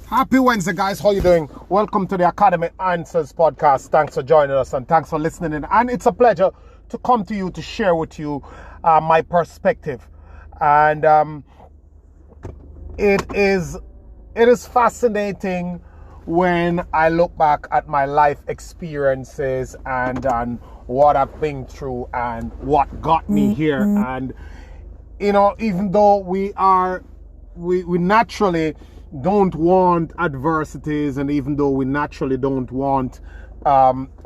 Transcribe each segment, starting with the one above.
Happy Wednesday, guys. How you doing? Welcome to the Academic Answers podcast. Thanks for joining us and thanks for listening in. And it's a pleasure to come to you to share with you my perspective. And it is fascinating when I look back at my life experiences and what I've been through and what got me here. And you know, even though we naturally don't want adversities, and even though we naturally don't want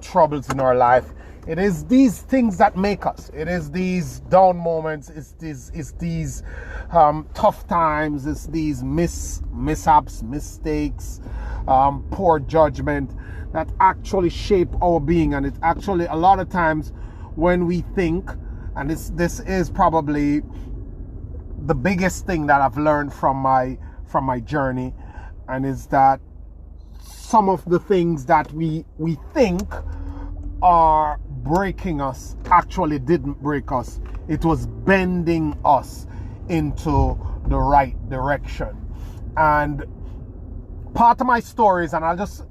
troubles in our life, it is these things that make us. It is these down moments, it's these tough times, it's these mishaps, mistakes, poor judgment that actually shape our being. And it's actually a lot of times when we think, and this is probably the biggest thing that I've learned from my journey, and is that some of the things that we think are breaking us actually didn't break us. It was bending us into the right direction. And part of my stories, and I'll just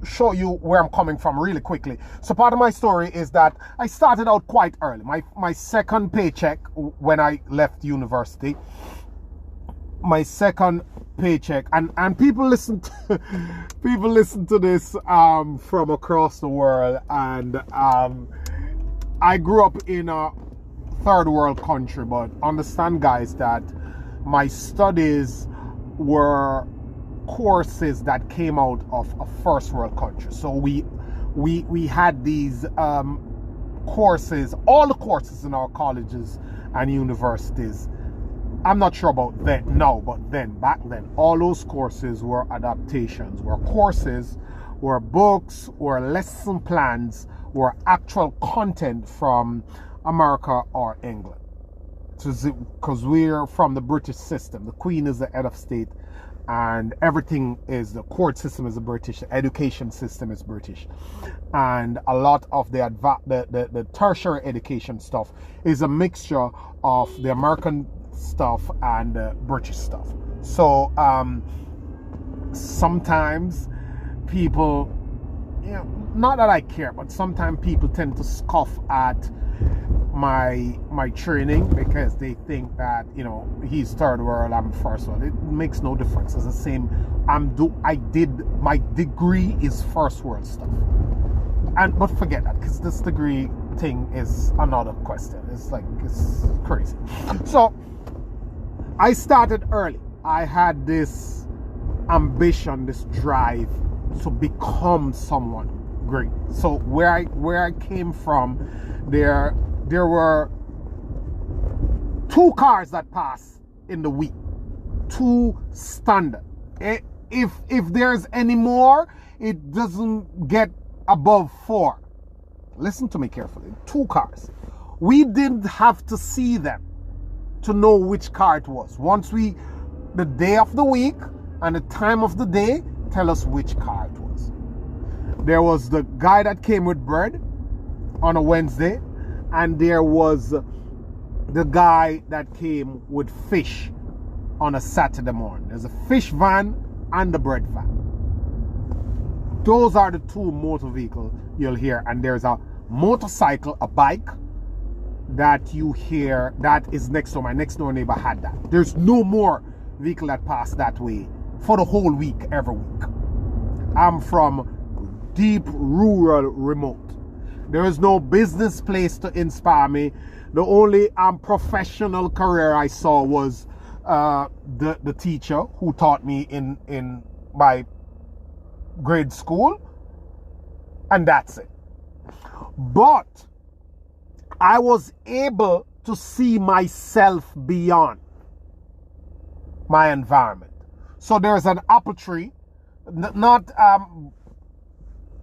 show you where I'm coming from really quickly. So part of my story is that I started out quite early. My second paycheck when I left university, my second paycheck, and people listen to this from across the world, and I grew up in a third world country, but understand, guys, that my studies were courses that came out of a first world country. So we had these courses, all the courses in our colleges and universities. I'm not sure about that now, but then, back then, all those courses were adaptations, were courses, were books, were lesson plans, were actual content from America or England. Because we're from the British system. The Queen is the head of state, and everything is, the court system is British, the education system is British. And a lot of the tertiary education stuff is a mixture of the American stuff and British stuff. So sometimes people, you know, not that I care, but sometimes people tend to scoff at my training because they think that, you know, he's third world, I'm first world. It makes no difference. It's the same. My degree is first world stuff. But forget that, because this degree thing is another question. It's crazy. So I started early. I had this ambition, this drive to become someone great. So where I came from, there were 2 cars that pass in the week, 2 standard. If there's any more, it doesn't get above 4. Listen to me carefully. 2 cars. We didn't have to see them to know which car it was. Once the day of the week and the time of the day tell us which car it was. There was the guy that came with bread on a Wednesday, and there was the guy that came with fish on a Saturday morning. There's a fish van and the bread van. Those are the 2 motor vehicles you'll hear, and there's a motorcycle, a bike, that you hear that is next door. My next door neighbor had that. There's no more vehicle that pass that way for the whole week, every week. I'm from deep rural remote. There is no business place to inspire me. The only professional career I saw was the teacher who taught me in my grade school, and that's it. But I was able to see myself beyond my environment. So there's an apple tree, not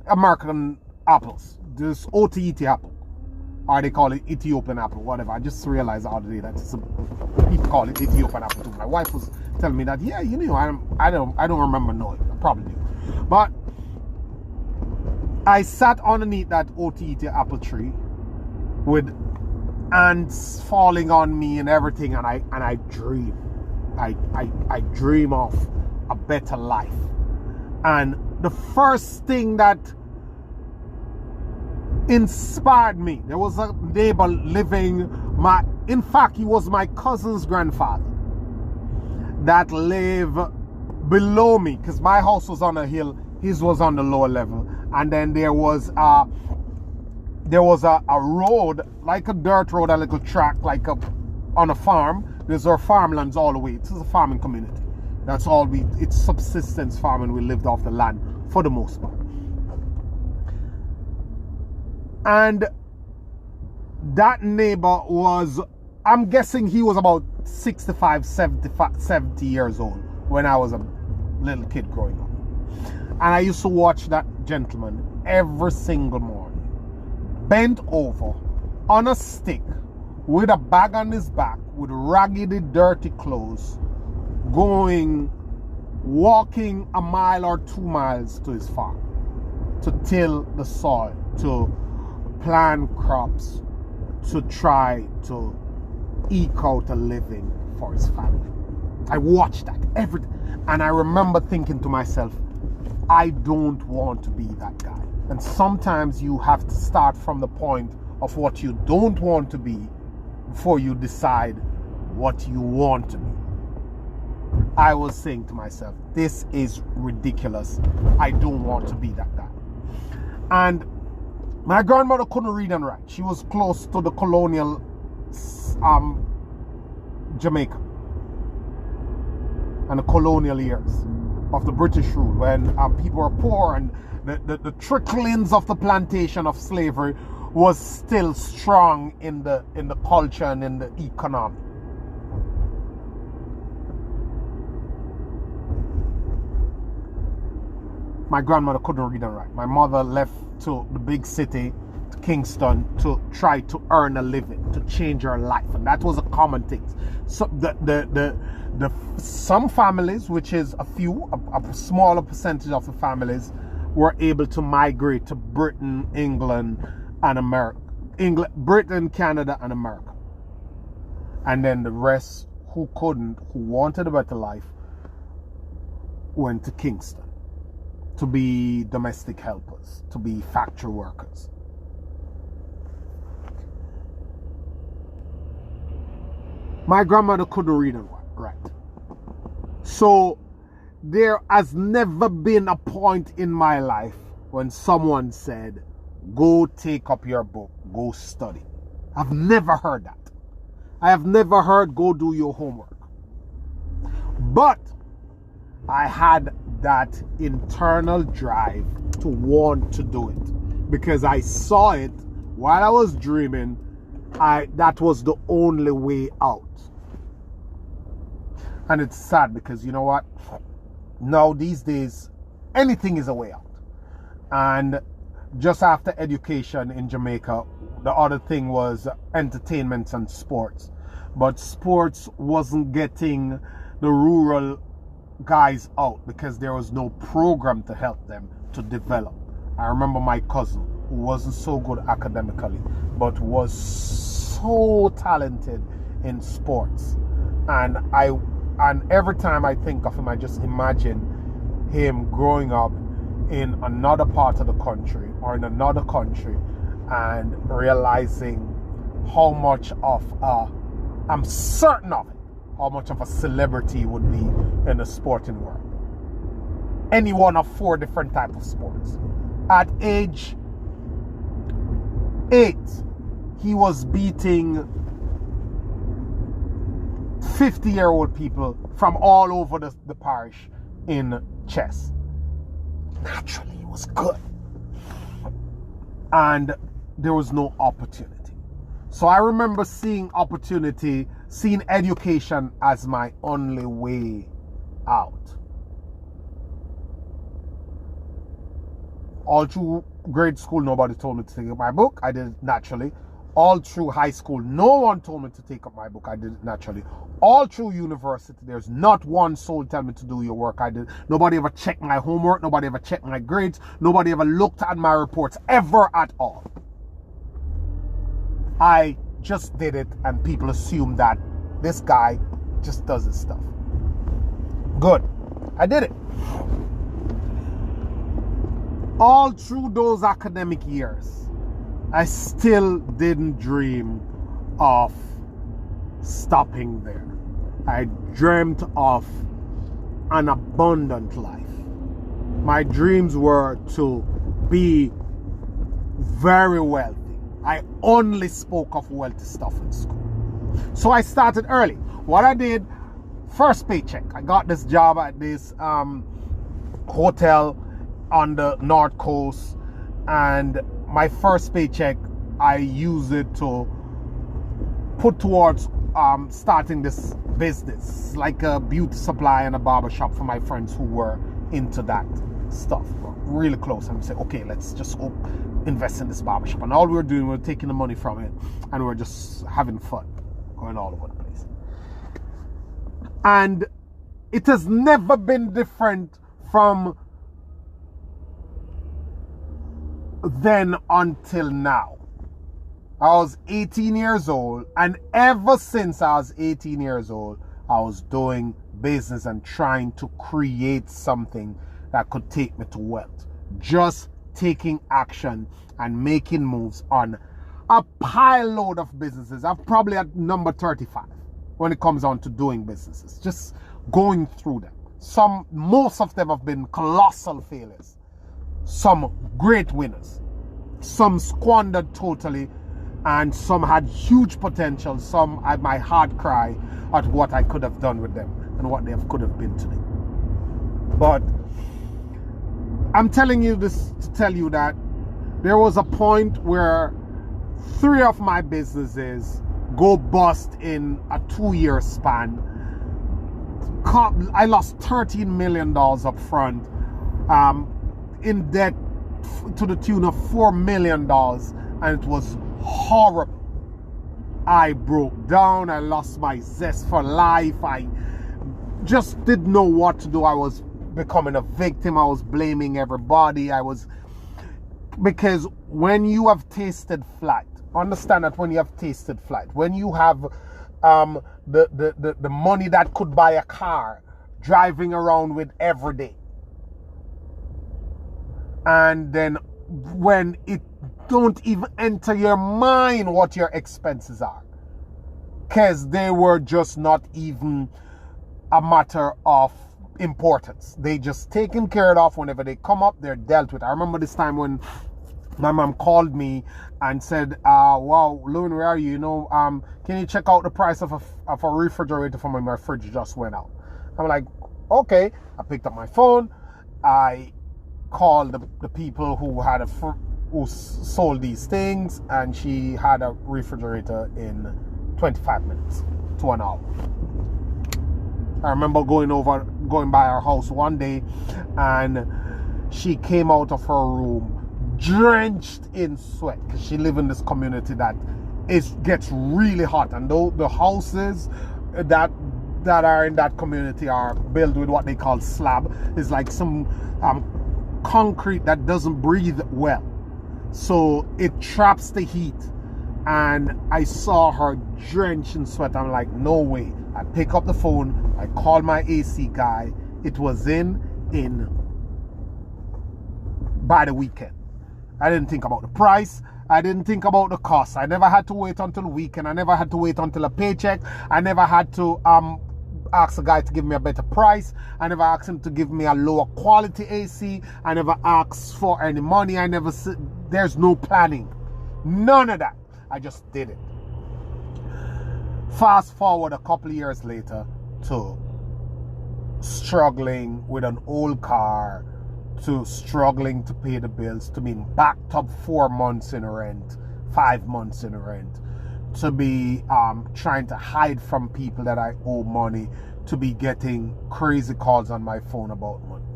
American apples. There's OTET apple, or they call it Ethiopian apple, whatever. I just realized the other day that people call it Ethiopian apple too. My wife was telling me that, yeah, you know, I don't remember knowing. I probably do, but I sat underneath that OTET apple tree with ants falling on me and everything, and I dream. I dream of a better life. And the first thing that inspired me, there was a neighbor living, in fact, he was my cousin's grandfather that lived below me, because my house was on a hill, his was on the lower level. And then there was a road, like a dirt road, a little track, like on a farm. There's our farmlands all the way. This is a farming community. That's all it's subsistence farming. We lived off the land for the most part. And that neighbor was, I'm guessing he was about 65, 70 years old when I was a little kid growing up. And I used to watch that gentleman every single morning, bent over on a stick with a bag on his back, with raggedy, dirty clothes, walking a mile or 2 miles to his farm to till the soil, to plant crops, to try to eke out a living for his family. I watched that every day, and I remember thinking to myself, I don't want to be that guy. And sometimes you have to start from the point of what you don't want to be before you decide what you want to be. I was saying to myself, this is ridiculous. I don't want to be that guy. And my grandmother couldn't read and write. She was close to the colonial Jamaica and the colonial years of the British rule, when people were poor and the tricklings of the plantation of slavery was still strong in the culture and in the economy. My grandmother couldn't read and write. My mother left to the big city, to Kingston, to try to earn a living, to change her life, and that was a common thing. So some families, which is a smaller percentage of the families, were able to migrate to Britain, England, and America. Britain, Canada, and America. And then the rest, who couldn't, who wanted a better life, went to Kingston to be domestic helpers, to be factory workers. My grandmother couldn't read and write. So there has never been a point in my life when someone said, go take up your book, go study. I've never heard that. I have never heard, go do your homework. But I had that internal drive to want to do it, because I saw it while I was dreaming. That was the only way out. And it's sad, because you know what? Now these days, anything is a way out. And just after education in Jamaica, the other thing was entertainment and sports. But sports wasn't getting the rural guys out, because there was no program to help them to develop. I remember my cousin, who wasn't so good academically, but was so talented in sports. And every time I think of him, I just imagine him growing up in another part of the country or in another country and realizing how much of I'm certain of it, how much of a celebrity would be in the sporting world. Any one of 4 different types of sports. At age 8, he was beating 50-year-old people from all over the parish in chess. Naturally, he was good. And there was no opportunity. So I remember seeing education as my only way out. All through grade school, nobody told me to take up my book. I did it naturally. All through high school, no one told me to take up my book. I did it naturally. All through university, there's not one soul tell me to do your work. I did. Nobody ever checked my homework. Nobody ever checked my grades. Nobody ever looked at my reports ever at all. I just did it, and people assume that this guy just does his stuff. Good. I did it. all through those academic years, I still didn't dream of stopping there. I dreamt of an abundant life. My dreams were to be very wealthy. I only spoke of wealthy stuff in school. So I started early. What I did, first paycheck, I got this job at this hotel on the North Coast, and my first paycheck, I used it to put towards starting this business, like a beauty supply and a barber shop for my friends who were into that stuff, really close. And we said, okay, let's just go invest in this barbershop. And all we were doing, we were taking the money from it, and we were just having fun, going all over the place. And it has never been different from then until now. I was 18 years old, and ever since I was 18 years old, I was doing business and trying to create something that could take me to wealth. Just taking action and making moves on a pile load of businesses. I'm probably at number 35 when it comes on to doing businesses. Just going through them. Most of them have been colossal failures. Some great winners. Some squandered totally, and some had huge potential. Some had my heart cry at what I could have done with them and what they could have been to me. But I'm telling you this to tell you that there was a point where 3 of my businesses go bust in a 2-year span. I lost $13 million up front, in debt to the tune of $4 million, and it was horrible. I broke down. I lost my zest for life. I just didn't know what to do. I was becoming a victim. I was blaming everybody. Because when you have tasted flight, understand that when you have tasted flight, when you have the money that could buy a car, driving around with every day, and then when it don't even enter your mind what your expenses are, because they were just not even a matter of importance. They just taken care of. Whenever they come up, they're dealt with. I remember this time when my mom called me and said, wow, Loon, where are you? You know, can you check out the price of a refrigerator for me? My fridge just went out. I'm like, okay. I picked up my phone. I called the people who sold these things, and she had a refrigerator in 25 minutes to an hour. I remember going by her house one day, and she came out of her room drenched in sweat, because she lives in this community that gets really hot, and though the houses that are in that community are built with what they call slab. It's like some concrete that doesn't breathe well, so it traps the heat. And I saw her drenched in sweat. I'm like, no way. I pick up the phone. I call my AC guy. It was in by the weekend. I didn't think about the price. I didn't think about the cost. I never had to wait until the weekend. I never had to wait until a paycheck. I never had to ask a guy to give me a better price. I never asked him to give me a lower quality AC. I never asked for any money. There's no planning. None of that. I just did it. Fast forward a couple of years later to struggling with an old car, to struggling to pay the bills, to being backed up 4 months in rent, 5 months in rent, to be trying to hide from people that I owe money, to be getting crazy calls on my phone about money.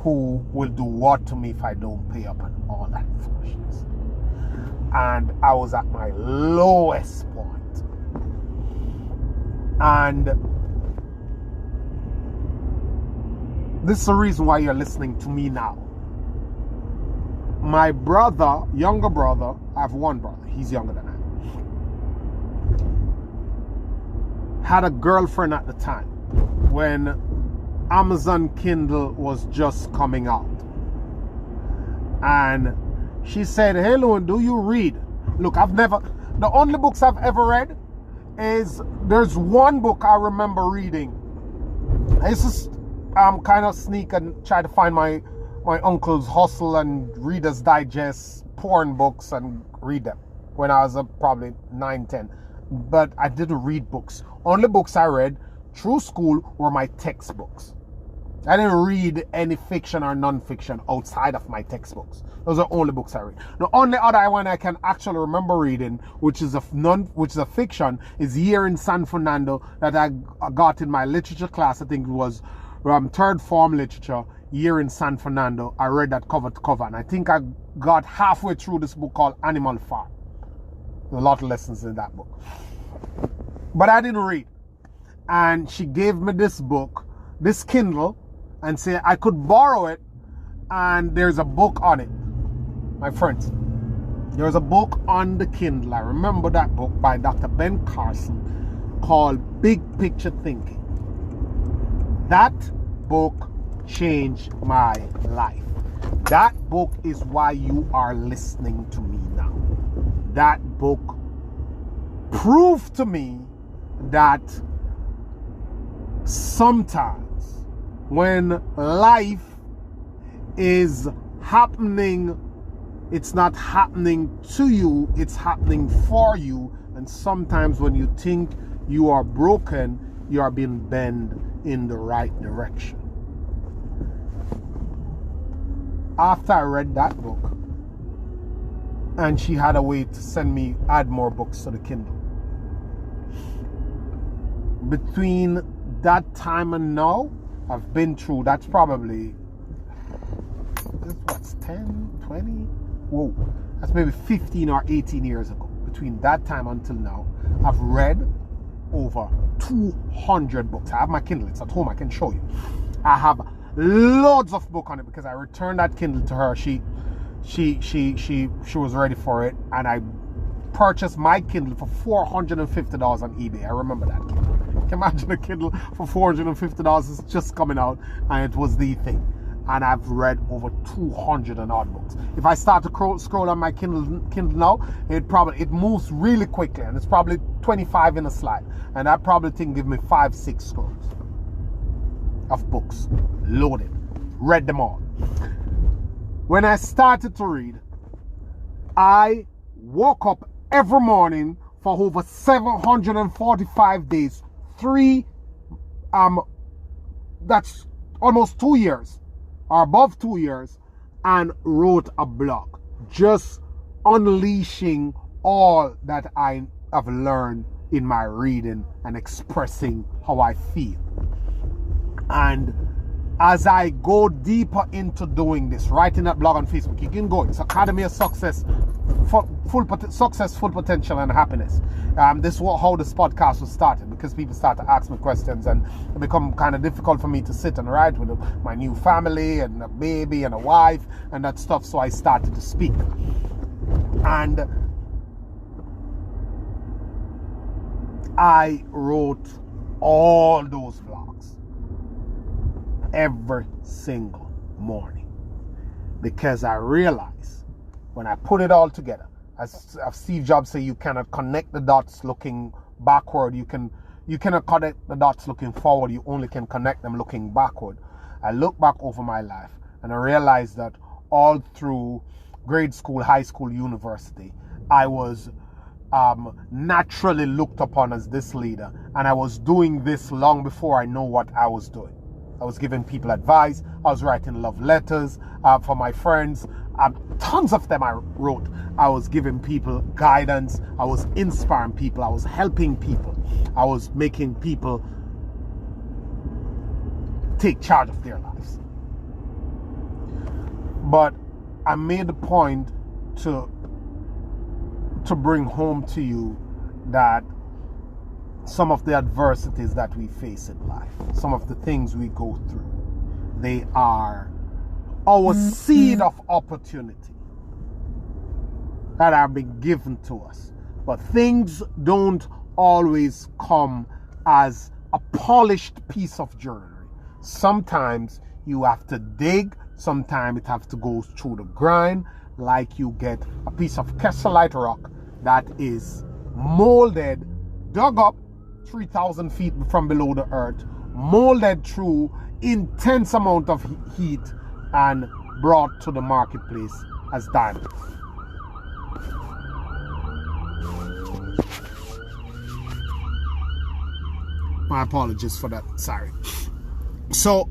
Who will do what to me if I don't pay up, and all that foolishness. And I was at my lowest point. And this is the reason why you're listening to me now. My brother, younger brother, I have one brother, he's younger than I, had a girlfriend at the time when Amazon Kindle was just coming out. And she said, "Hey, Loan, do you read?" Look, the only books I've ever read is, there's one book I remember reading. I used to kind of sneak and try to find my uncle's Hustle and Reader's Digest porn books and read them when I was probably 9, 10. But I didn't read books. Only books I read through school were my textbooks. I didn't read any fiction or non-fiction outside of my textbooks. Those are only books I read. The only other one I can actually remember reading, which is a fiction, is Year in San Fernando, that I got in my literature class. I think it was third form literature, Year in San Fernando. I read that cover to cover, and I think I got halfway through this book called Animal Farm. There's a lot of lessons in that book. But I didn't read. And she gave me this book, this Kindle, and said I could borrow it, and there's a book on it. My friends, there's a book on the Kindle. I remember that book by Dr. Ben Carson called Big Picture Thinking. That book changed my life. That book is why you are listening to me now. That book proved to me that sometimes when life is happening, it's not happening to you, it's happening for you. And sometimes when you think you are broken, you are being bent in the right direction. After I read that book, and she had a way to add more books to the Kindle, between that time and now, I've been through, that's probably, what's 10, 20? Whoa, that's maybe 15 or 18 years ago. Between that time until now, I've read over 200 books. I have my Kindle, it's at home, I can show you. I have loads of books on it because I returned that Kindle to her. She was ready for it, and I purchased my Kindle for $450 on eBay. I remember that Kindle. Can you imagine a Kindle for $450 is just coming out, and it was the thing. And I've read over 200 and odd books. If I start to scroll on my Kindle now, it moves really quickly, and it's probably 25 in a slide. And that probably thing give me 5-6 scrolls of books loaded. Read them all. When I started to read, I woke up every morning for over 745 days. That's almost 2 years, or above 2 years, and wrote a blog, just unleashing all that I have learned in my reading and expressing how I feel. And as I go deeper into doing this, writing that blog on Facebook, you can go, it's Academy of Success, Success, Full Potential and Happiness. This is how this podcast was started, because people start to ask me questions, and it become kind of difficult for me to sit and write with my new family and a baby and a wife and that stuff. So I started to speak, and I wrote all those blogs every single morning, because I realized when I put it all together, as Steve Jobs said, you cannot connect the dots looking backward. You cannot connect the dots looking forward. You only can connect them looking backward. I look back over my life, and I realized that all through grade school, high school, university, I was naturally looked upon as this leader, and I was doing this long before I know what I was doing. I was giving people advice. I was writing love letters for my friends. Tons of them I wrote. I was giving people guidance. I was inspiring people. I was helping people. I was making people take charge of their lives. But I made the point to bring home to you that some of the adversities that we face in life, some of the things we go through, they are our seed of opportunity that are being given to us. But things don't always come as a polished piece of jewelry. Sometimes you have to dig Sometimes it have to go through the grind, like you get a piece of Kesselite rock that is molded, dug up 3,000 feet from below the earth, molded through intense amount of heat and brought to the marketplace as diamonds. My apologies for that, sorry. So,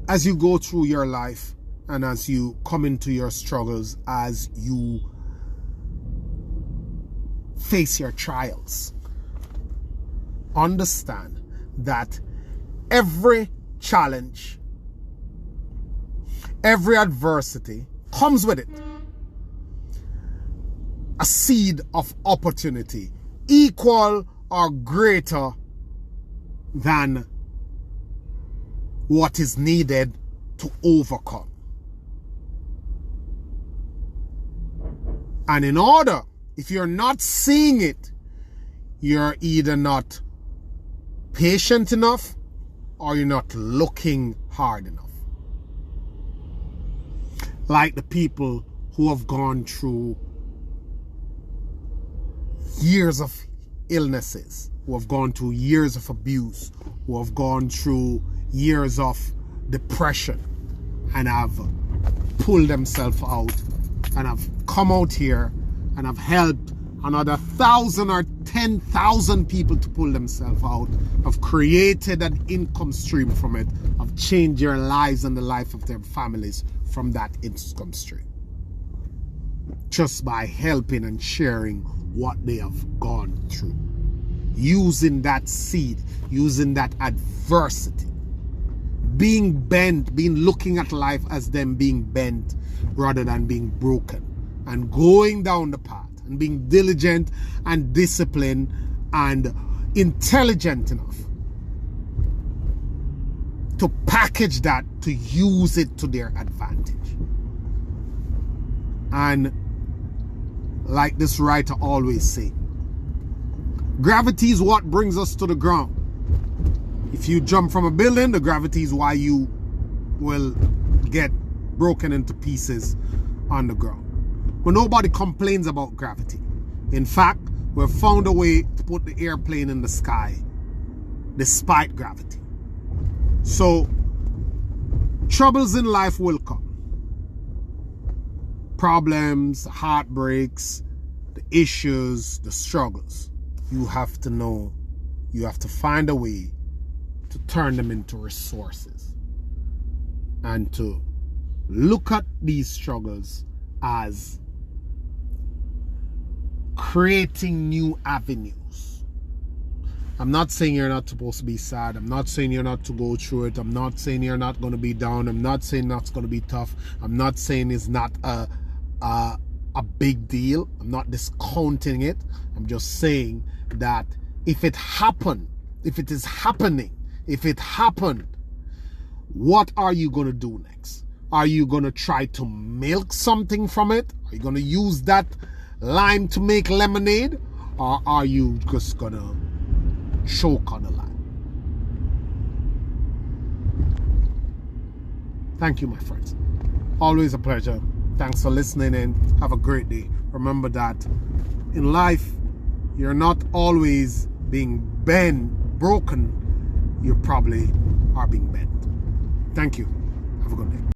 as you go through your life and as you come into your struggles, as you face your trials, understand that every challenge, every adversity comes with it a seed of opportunity equal or greater than what is needed to overcome. And in order, if you're not seeing it, you're either not patient enough or you're not looking hard enough. Like the people who have gone through years of illnesses, who have gone through years of abuse, who have gone through years of depression and have pulled themselves out and have come out here and have helped another 1,000 or 10,000 people to pull themselves out, have created an income stream from it, have changed their lives and the life of their families from that income stream, just by helping and sharing what they have gone through, using that seed, using that adversity, being bent, looking at life as them being bent rather than being broken, and going down the path and being diligent and disciplined and intelligent enough to package that, to use it to their advantage. And like this writer always say, gravity is what brings us to the ground. If you jump from a building, the gravity is why you will get broken into pieces on the ground. But nobody complains about gravity. In fact, we've found a way to put the airplane in the sky despite gravity. So, troubles in life will come. Problems, heartbreaks, the issues, the struggles. You have to know, you have to find a way to turn them into resources and to look at these struggles as creating new avenues. I'm not saying you're not supposed to be sad. I'm not saying you're not to go through it. I'm not saying you're not going to be down. I'm not saying that's going to be tough. I'm not saying it's not a big deal. I'm not discounting it. I'm just saying that if it happened, if it is happening, if it happened, what are you going to do next? Are you going to try to milk something from it? Are you going to use that lime to make lemonade? Or are you just going to choke on the lime? Thank you, my friends. Always a pleasure. Thanks for listening and have a great day. Remember that in life, you're not always being broken. You probably are being bent. Thank you. Have a good day.